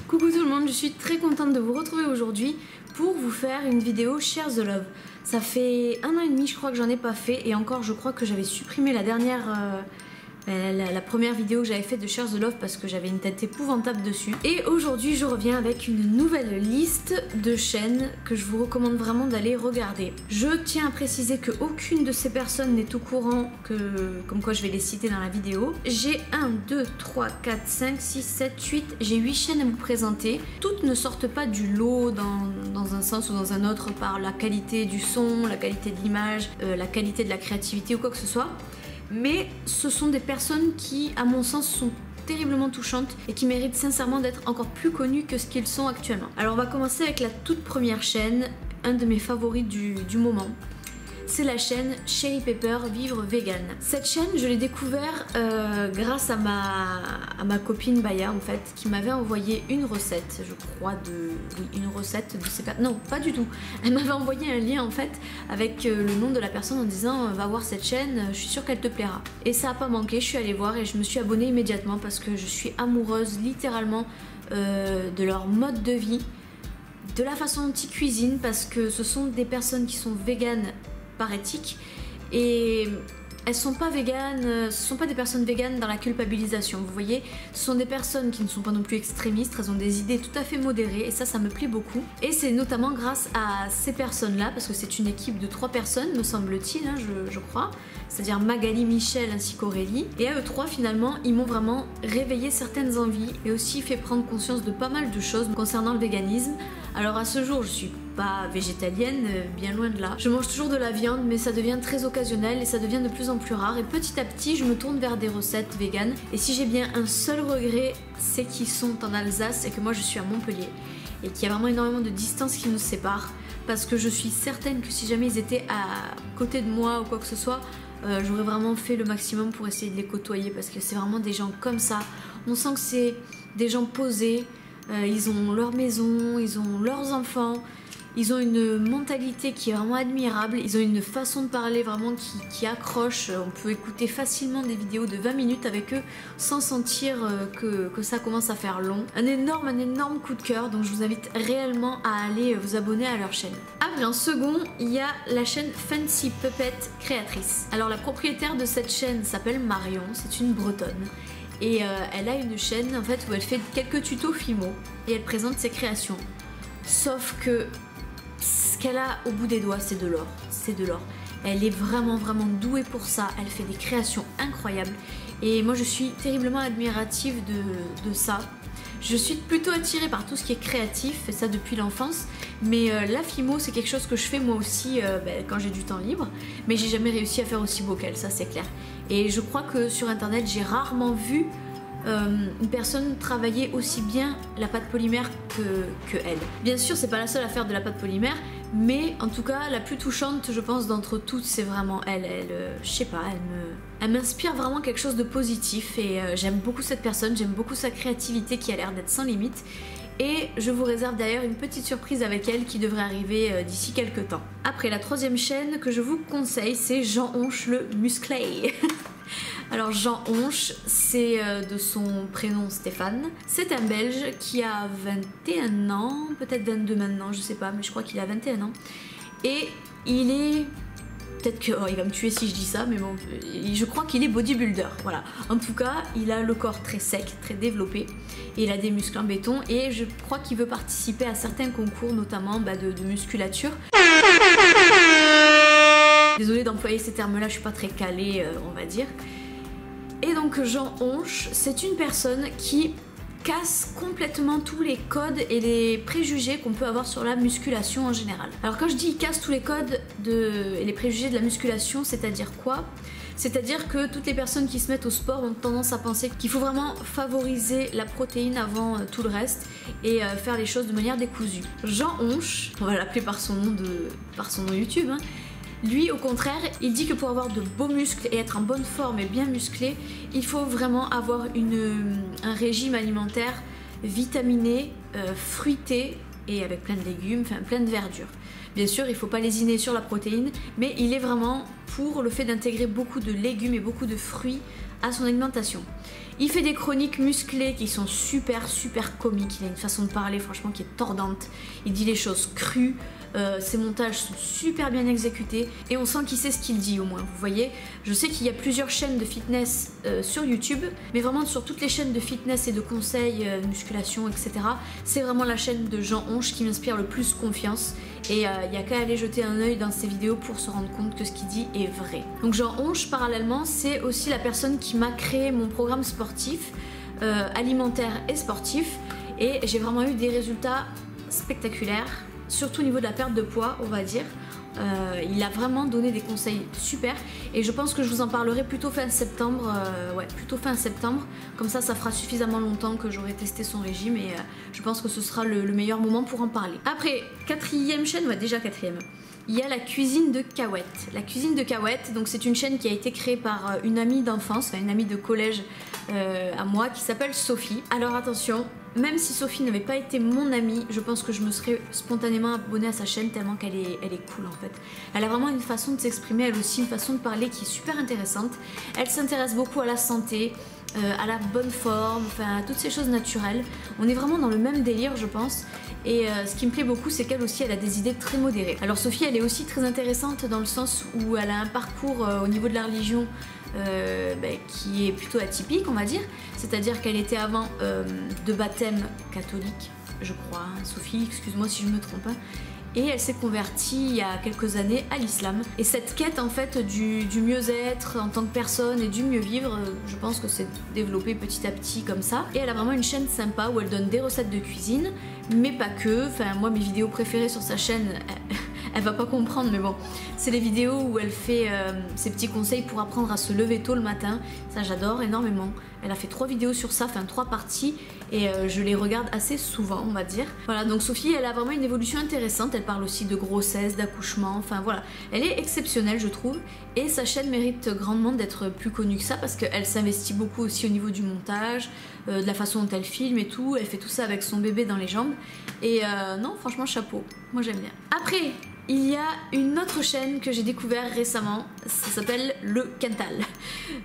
Coucou tout le monde, je suis très contente de vous retrouver aujourd'hui pour vous faire une vidéo Share the Love. Ça fait 1 an et demi je crois que j'en ai pas fait, et encore je crois que j'avais supprimé la dernière... la première vidéo que j'avais faite de Share the Love parce que j'avais une tête épouvantable dessus. Et aujourd'hui je reviens avec une nouvelle liste de chaînes que je vous recommande vraiment d'aller regarder. Je tiens à préciser que aucune de ces personnes n'est au courant comme quoi je vais les citer dans la vidéo. J'ai 1, 2, 3, 4, 5, 6, 7, 8, j'ai 8 chaînes à vous présenter. Toutes ne sortent pas du lot dans un sens ou dans un autre par la qualité du son, la qualité de l'image, la qualité de la créativité ou quoi que ce soit. Mais ce sont des personnes qui, à mon sens, sont terriblement touchantes et qui méritent sincèrement d'être encore plus connues que ce qu'ils sont actuellement. Alors on va commencer avec la toute première chaîne, un de mes favoris du moment. C'est la chaîne Cherry Pepper Vivre Vegan. Cette chaîne, je l'ai découvert grâce à ma copine Baya en fait, qui m'avait envoyé une recette, je crois une recette de ces personnes. Non, pas du tout. Elle m'avait envoyé un lien en fait avec le nom de la personne en disant va voir cette chaîne, je suis sûre qu'elle te plaira. Et ça a pas manqué, je suis allée voir et je me suis abonnée immédiatement parce que je suis amoureuse littéralement de leur mode de vie, de la façon dont ils cuisinent, parce que ce sont des personnes qui sont véganes par éthique, et elles sont pas véganes, ce sont pas des personnes véganes dans la culpabilisation, vous voyez, ce sont des personnes qui ne sont pas non plus extrémistes, elles ont des idées tout à fait modérées, et ça me plaît beaucoup. Et c'est notamment grâce à ces personnes là, parce que c'est une équipe de 3 personnes me semble-t-il, hein, je crois, c'est-à-dire Magali, Michel ainsi qu'Aurélie, et à eux 3 finalement ils m'ont vraiment réveillé certaines envies et aussi fait prendre conscience de pas mal de choses concernant le véganisme. Alors à ce jour je suis pas végétalienne, bien loin de là. Je mange toujours de la viande, mais ça devient très occasionnel et ça devient de plus en plus rare. Et petit à petit, je me tourne vers des recettes véganes. Et si j'ai bien un seul regret, c'est qu'ils sont en Alsace et que moi je suis à Montpellier. Et qu'il y a vraiment énormément de distance qui nous sépare. Parce que je suis certaine que si jamais ils étaient à côté de moi ou quoi que ce soit, j'aurais vraiment fait le maximum pour essayer de les côtoyer. Parce que c'est vraiment des gens comme ça. On sent que c'est des gens posés. Ils ont leur maison, ils ont leurs enfants. Ils ont une mentalité qui est vraiment admirable, ils ont une façon de parler vraiment qui accroche. On peut écouter facilement des vidéos de 20 minutes avec eux sans sentir que ça commence à faire long. Un énorme coup de cœur, donc je vous invite réellement à aller vous abonner à leur chaîne. Après en second, il y a la chaîne Fancy Puppet Créatrice. Alors la propriétaire de cette chaîne s'appelle Marion, c'est une bretonne. Et elle a une chaîne en fait où elle fait quelques tutos Fimo et elle présente ses créations. Sauf que ce qu'elle a au bout des doigts, c'est de l'or. C'est de l'or. Elle est vraiment douée pour ça. Elle fait des créations incroyables. Et moi, je suis terriblement admirative de ça. Je suis plutôt attirée par tout ce qui est créatif, et ça depuis l'enfance. Mais la Fimo, c'est quelque chose que je fais moi aussi quand j'ai du temps libre. Mais j'ai jamais réussi à faire aussi beau qu'elle, ça c'est clair. Et je crois que sur internet, j'ai rarement vu une personne travailler aussi bien la pâte polymère que elle. Bien sûr, c'est pas la seule à faire de la pâte polymère, mais en tout cas, la plus touchante, je pense, d'entre toutes, c'est vraiment elle. Je sais pas, elle m'inspire vraiment quelque chose de positif, et j'aime beaucoup cette personne, j'aime beaucoup sa créativité qui a l'air d'être sans limite. Et je vous réserve d'ailleurs une petite surprise avec elle qui devrait arriver d'ici quelques temps. Après, la troisième chaîne que je vous conseille, c'est Jean Honche le Musclé. Alors Jean Honche, c'est de son prénom Stéphane. C'est un Belge qui a 21 ans, peut-être 22 maintenant, je sais pas, mais je crois qu'il a 21 ans. Et il est... Peut-être qu'il va me tuer si je dis ça, mais bon, je crois qu'il est bodybuilder, voilà. En tout cas, il a le corps très sec, très développé, et il a des muscles en béton, et je crois qu'il veut participer à certains concours, notamment de musculature. Désolée d'employer ces termes-là, je suis pas très calée, on va dire. Et donc Jean Honche, c'est une personne qui casse complètement tous les codes et les préjugés qu'on peut avoir sur la musculation en général. Alors quand je dis il casse tous les codes et les préjugés de la musculation, c'est-à-dire quoi? C'est-à-dire que toutes les personnes qui se mettent au sport ont tendance à penser qu'il faut vraiment favoriser la protéine avant tout le reste et faire les choses de manière décousue. Jean Honche, on va l'appeler par son nom YouTube, hein. Lui, au contraire, il dit que pour avoir de beaux muscles et être en bonne forme et bien musclé, il faut vraiment avoir un régime alimentaire vitaminé, fruité et avec plein de légumes, enfin plein de verdure. Bien sûr, il faut pas lésiner sur la protéine, mais il est vraiment pour le fait d'intégrer beaucoup de légumes et beaucoup de fruits à son alimentation. Il fait des chroniques musclées qui sont super comiques, il a une façon de parler franchement qui est tordante, il dit les choses crues, ses montages sont super bien exécutés et on sent qu'il sait ce qu'il dit au moins, vous voyez. Je sais qu'il y a plusieurs chaînes de fitness sur YouTube, mais vraiment sur toutes les chaînes de fitness et de conseils, musculation, etc. C'est vraiment la chaîne de Jean Honche qui m'inspire le plus confiance et il n'y a qu'à aller jeter un œil dans ses vidéos pour se rendre compte que ce qu'il dit est vrai. Donc Jean Honche, parallèlement, c'est aussi la personne qui m'a créé mon programme sportif, alimentaire et sportif, et j'ai vraiment eu des résultats spectaculaires, surtout au niveau de la perte de poids, on va dire. Il a vraiment donné des conseils super et je pense que je vous en parlerai plutôt fin septembre, plutôt fin septembre, comme ça fera suffisamment longtemps que j'aurai testé son régime et je pense que ce sera le meilleur moment pour en parler. Après, quatrième chaîne, déjà quatrième, il y a la cuisine de Cahouette. La cuisine de Cahouette, donc c'est une chaîne qui a été créée par une amie d'enfance, une amie de collège à moi qui s'appelle Sophie. Alors attention, même si Sophie n'avait pas été mon amie, je pense que je me serais spontanément abonnée à sa chaîne tellement qu'elle est cool en fait. Elle a vraiment une façon de s'exprimer, elle aussi une façon de parler qui est super intéressante. Elle s'intéresse beaucoup à la santé, à la bonne forme, enfin à toutes ces choses naturelles. On est vraiment dans le même délire je pense. Et ce qui me plaît beaucoup c'est qu'elle aussi elle a des idées très modérées. Alors Sophie elle est aussi très intéressante dans le sens où elle a un parcours au niveau de la religion qui est plutôt atypique on va dire, c'est-à-dire qu'elle était avant de baptême catholique je crois, hein, Sophie, excuse-moi si je me trompe, hein, et elle s'est convertie il y a quelques années à l'islam. Et cette quête en fait du mieux-être en tant que personne et du mieux vivre, je pense que c'est développé petit à petit comme ça. Et elle a vraiment une chaîne sympa où elle donne des recettes de cuisine, mais pas que. Enfin moi mes vidéos préférées sur sa chaîne, elle va pas comprendre mais bon, c'est les vidéos où elle fait ses petits conseils pour apprendre à se lever tôt le matin. Ça j'adore énormément. Elle a fait 3 vidéos sur ça, enfin 3 parties et je les regarde assez souvent on va dire. Voilà, donc Sophie elle a vraiment une évolution intéressante, elle parle aussi de grossesse, d'accouchement, enfin voilà. Elle est exceptionnelle je trouve et sa chaîne mérite grandement d'être plus connue que ça parce qu'elle s'investit beaucoup aussi au niveau du montage, de la façon dont elle filme et tout. Elle fait tout ça avec son bébé dans les jambes et non franchement chapeau, moi j'aime bien. Après il y a une autre chaîne que j'ai découvert récemment, ça s'appelle Le Quintal.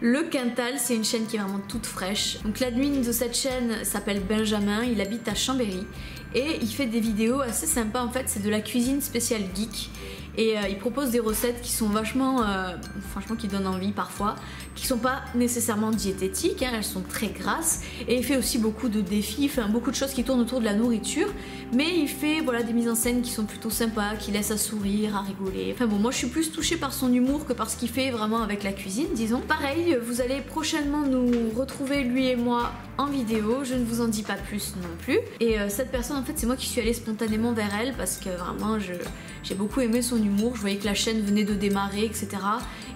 Le Quintal, c'est une chaîne qui est vraiment toute fraîche. Donc l'admin de cette chaîne s'appelle Benjamin, il habite à Chambéry et il fait des vidéos assez sympas en fait, c'est de la cuisine spéciale geek. Et il propose des recettes qui sont vachement, franchement qui donnent envie parfois, qui sont pas nécessairement diététiques, hein, elles sont très grasses. Et il fait aussi beaucoup de défis, enfin beaucoup de choses qui tournent autour de la nourriture. Mais il fait voilà, des mises en scène qui sont plutôt sympas, qui laissent à sourire, à rigoler. Enfin bon, moi je suis plus touchée par son humour que par ce qu'il fait vraiment avec la cuisine, disons. Pareil, vous allez prochainement nous retrouver lui et moi en vidéo, je ne vous en dis pas plus non plus. Et cette personne en fait c'est moi qui suis allée spontanément vers elle parce que vraiment j'ai beaucoup aimé son humour, je voyais que la chaîne venait de démarrer etc.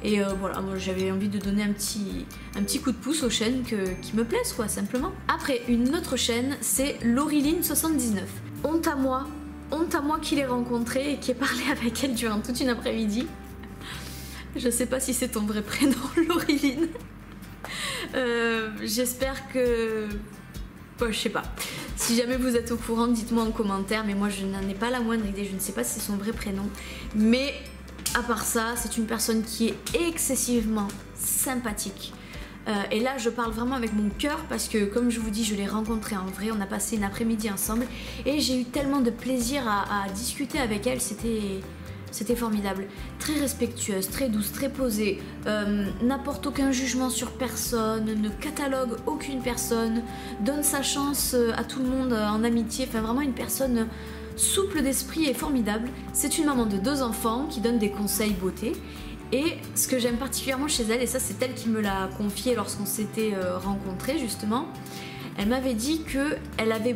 Et voilà, moi j'avais envie de donner un petit coup de pouce aux chaînes qui me plaisent quoi simplement. Après une autre chaîne c'est Laureline79. Honte à moi qui l'ai rencontrée et qui ai parlé avec elle durant toute une après-midi. Je sais pas si c'est ton vrai prénom Laureline. J'espère que... Bon, je sais pas. Si jamais vous êtes au courant, dites-moi en commentaire, mais moi je n'en ai pas la moindre idée, je ne sais pas si c'est son vrai prénom. Mais à part ça, c'est une personne qui est excessivement sympathique. Et là je parle vraiment avec mon cœur parce que comme je vous dis je l'ai rencontrée en vrai, on a passé une après-midi ensemble et j'ai eu tellement de plaisir à discuter avec elle, c'était formidable. Très respectueuse, très douce, très posée, n'apporte aucun jugement sur personne, ne catalogue aucune personne, donne sa chance à tout le monde en amitié, enfin vraiment une personne souple d'esprit et formidable. C'est une maman de 2 enfants qui donne des conseils beauté. Et ce que j'aime particulièrement chez elle, et ça c'est elle qui me l'a confié lorsqu'on s'était rencontrés justement, elle m'avait dit qu'elle avait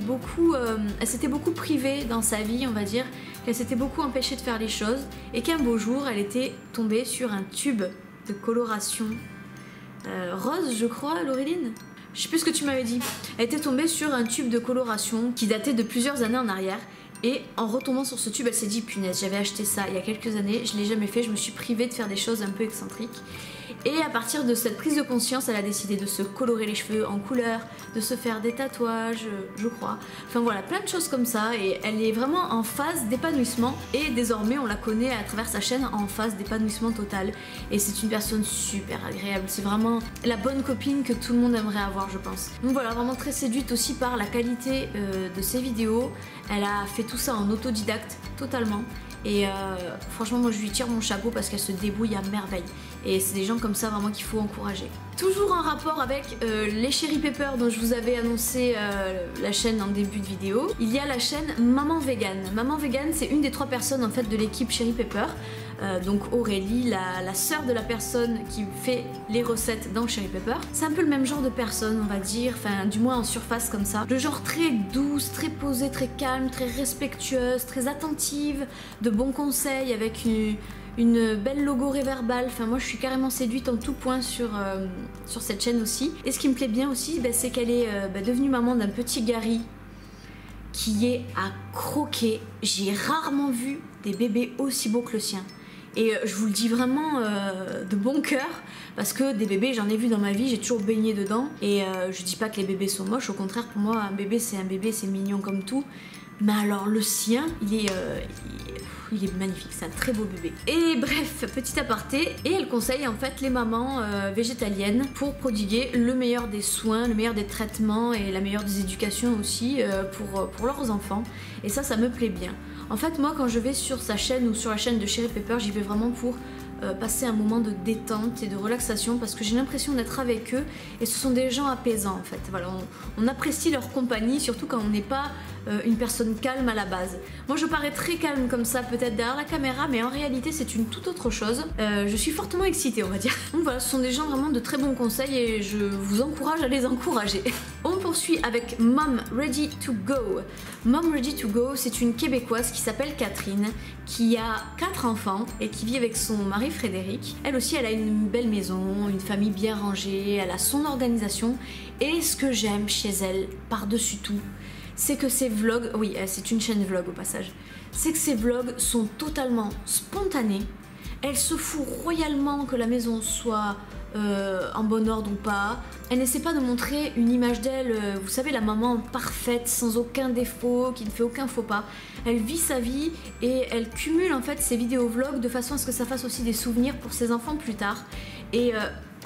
elle s'était beaucoup privée dans sa vie, on va dire, qu'elle s'était beaucoup empêchée de faire les choses, et qu'un beau jour elle était tombée sur un tube de coloration rose, je crois, Laureline. Je sais plus ce que tu m'avais dit. Elle était tombée sur un tube de coloration qui datait de plusieurs années en arrière. Et en retombant sur ce tube, elle s'est dit punaise, j'avais acheté ça il y a quelques années, je l'ai jamais fait, je me suis privée de faire des choses un peu excentriques. Et à partir de cette prise de conscience, elle a décidé de se colorer les cheveux en couleur, de se faire des tatouages, je crois. Enfin voilà, plein de choses comme ça, et elle est vraiment en phase d'épanouissement, et désormais on la connaît à travers sa chaîne en phase d'épanouissement total. Et c'est une personne super agréable, c'est vraiment la bonne copine que tout le monde aimerait avoir, je pense. Donc voilà, vraiment très séduite aussi par la qualité de ses vidéos. Elle a fait tout ça en autodidacte, totalement. Et franchement, moi je lui tire mon chapeau parce qu'elle se débrouille à merveille. Et c'est des gens comme ça vraiment qu'il faut encourager. Toujours en rapport avec les Cherry Pepper dont je vous avais annoncé la chaîne en début de vidéo, il y a la chaîne Maman Vegan. Maman Vegan, c'est une des 3 personnes en fait de l'équipe Cherry Pepper. Donc Aurélie, la sœur de la personne qui fait les recettes dans Cherry Pepper. C'est un peu le même genre de personne, on va dire, enfin du moins en surface comme ça. Le genre très douce, très posée, très calme, très respectueuse, très attentive, de bons conseils, avec une belle logorée verbale. Enfin moi je suis carrément séduite en tout point sur cette chaîne aussi. Et ce qui me plaît bien aussi, c'est qu'elle est devenue maman d'un petit Gary qui est à croquer. J'ai rarement vu des bébés aussi beaux que le sien. Et je vous le dis vraiment de bon cœur, parce que des bébés j'en ai vu dans ma vie, j'ai toujours baigné dedans. Et je dis pas que les bébés sont moches, au contraire pour moi un bébé, c'est mignon comme tout. Mais alors le sien, il est magnifique, c'est un très beau bébé. Et bref, petit aparté, et elle conseille en fait les mamans végétaliennes pour prodiguer le meilleur des soins, le meilleur des traitements et la meilleure des éducations aussi pour leurs enfants. Et ça me plaît bien. En fait moi quand je vais sur sa chaîne ou sur la chaîne de Cherry Pepper, j'y vais vraiment pour passer un moment de détente et de relaxation, parce que j'ai l'impression d'être avec eux et ce sont des gens apaisants en fait. Voilà, on apprécie leur compagnie, surtout quand on n'est pas une personne calme à la base. Moi je parais très calme comme ça peut-être derrière la caméra, mais en réalité c'est une toute autre chose. Je suis fortement excitée on va dire. Donc voilà, ce sont des gens vraiment de très bons conseils et je vous encourage à les encourager. On poursuit avec Mom Ready to Go. Mom Ready to Go, c'est une Québécoise qui s'appelle Catherine, qui a 4 enfants et qui vit avec son mari Frédéric. Elle aussi, elle a une belle maison, une famille bien rangée, elle a son organisation. Et ce que j'aime chez elle, par-dessus tout, c'est que ses vlogs, oui, c'est une chaîne vlog au passage, c'est que ses vlogs sont totalement spontanés. Elle se fout royalement que la maison soit en bon ordre ou pas. Elle n'essaie pas de montrer une image d'elle, vous savez, la maman parfaite, sans aucun défaut, qui ne fait aucun faux pas. Elle vit sa vie et elle cumule en fait ses vidéos vlogs de façon à ce que ça fasse aussi des souvenirs pour ses enfants plus tard. Et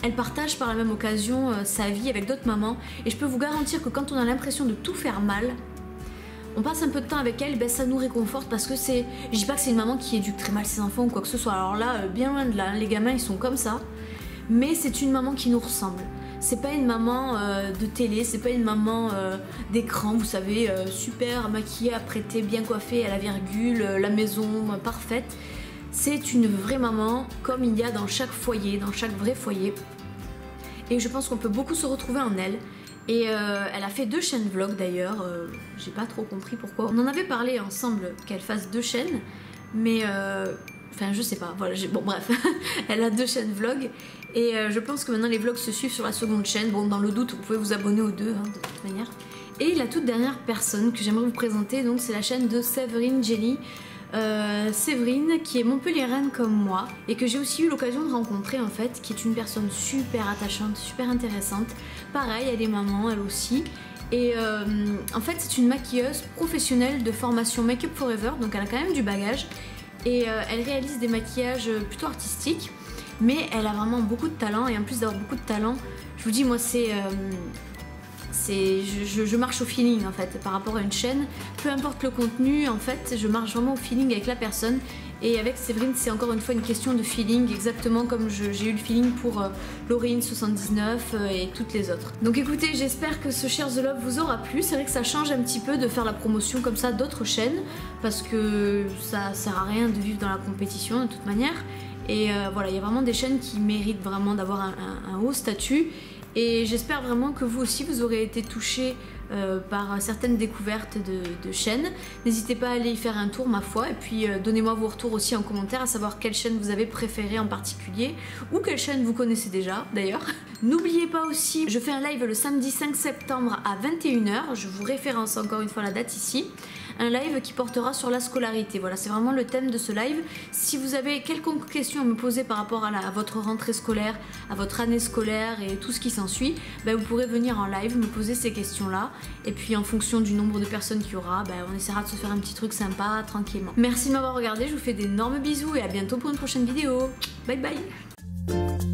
elle partage par la même occasion sa vie avec d'autres mamans. Et je peux vous garantir que quand on a l'impression de tout faire mal, on passe un peu de temps avec elle, ça nous réconforte, parce que c'est... Je dis pas que c'est une maman qui éduque très mal ses enfants ou quoi que ce soit, alors là, bien loin de là, les gamins ils sont comme ça. Mais c'est une maman qui nous ressemble. C'est pas une maman de télé, c'est pas une maman d'écran, vous savez, super maquillée, apprêtée, bien coiffée, à la virgule, la maison parfaite. C'est une vraie maman, comme il y a dans chaque foyer, dans chaque vrai foyer. Et je pense qu'on peut beaucoup se retrouver en elle. Et elle a fait 2 chaînes vlog d'ailleurs, j'ai pas trop compris pourquoi. On en avait parlé ensemble qu'elle fasse 2 chaînes, mais enfin je sais pas, voilà, bon bref, elle a 2 chaînes vlog. Et je pense que maintenant les vlogs se suivent sur la seconde chaîne. Bon, dans le doute, vous pouvez vous abonner aux 2 hein, de toute manière. Et la toute dernière personne que j'aimerais vous présenter, donc c'est la chaîne de Séverine Jenny. Séverine qui est montpelliéraine comme moi et que j'ai aussi eu l'occasion de rencontrer en fait, qui est une personne super attachante, super intéressante. Pareil, elle est maman, elle aussi. Et en fait c'est une maquilleuse professionnelle de formation Make Up Forever, donc elle a quand même du bagage. Et elle réalise des maquillages plutôt artistiques, mais elle a vraiment beaucoup de talent. Et en plus d'avoir beaucoup de talent, je vous dis moi je marche au feeling en fait par rapport à une chaîne, peu importe le contenu en fait, je marche vraiment au feeling avec la personne. Et avec Séverine c'est encore une fois une question de feeling, exactement comme j'ai eu le feeling pour Laurine79 et toutes les autres. Donc écoutez, j'espère que ce Share the Love vous aura plu. C'est vrai que ça change un petit peu de faire la promotion comme ça d'autres chaînes, parce que ça sert à rien de vivre dans la compétition de toute manière. Et voilà, il y a vraiment des chaînes qui méritent vraiment d'avoir un haut statut. Et j'espère vraiment que vous aussi vous aurez été touchés par certaines découvertes de chaînes. N'hésitez pas à aller y faire un tour ma foi, et puis donnez-moi vos retours aussi en commentaire, à savoir quelle chaîne vous avez préférée en particulier, ou quelle chaîne vous connaissez déjà d'ailleurs. N'oubliez pas aussi, je fais un live le samedi 5 septembre à 21 h, je vous référence encore une fois la date ici, un live qui portera sur la scolarité. Voilà, c'est vraiment le thème de ce live. Si vous avez quelconque question à me poser par rapport à votre rentrée scolaire, à votre année scolaire et tout ce qui s'ensuit, ben vous pourrez venir en live me poser ces questions-là. Et puis en fonction du nombre de personnes qu'il y aura, ben on essaiera de se faire un petit truc sympa, tranquillement. Merci de m'avoir regardé, je vous fais d'énormes bisous et à bientôt pour une prochaine vidéo. Bye bye.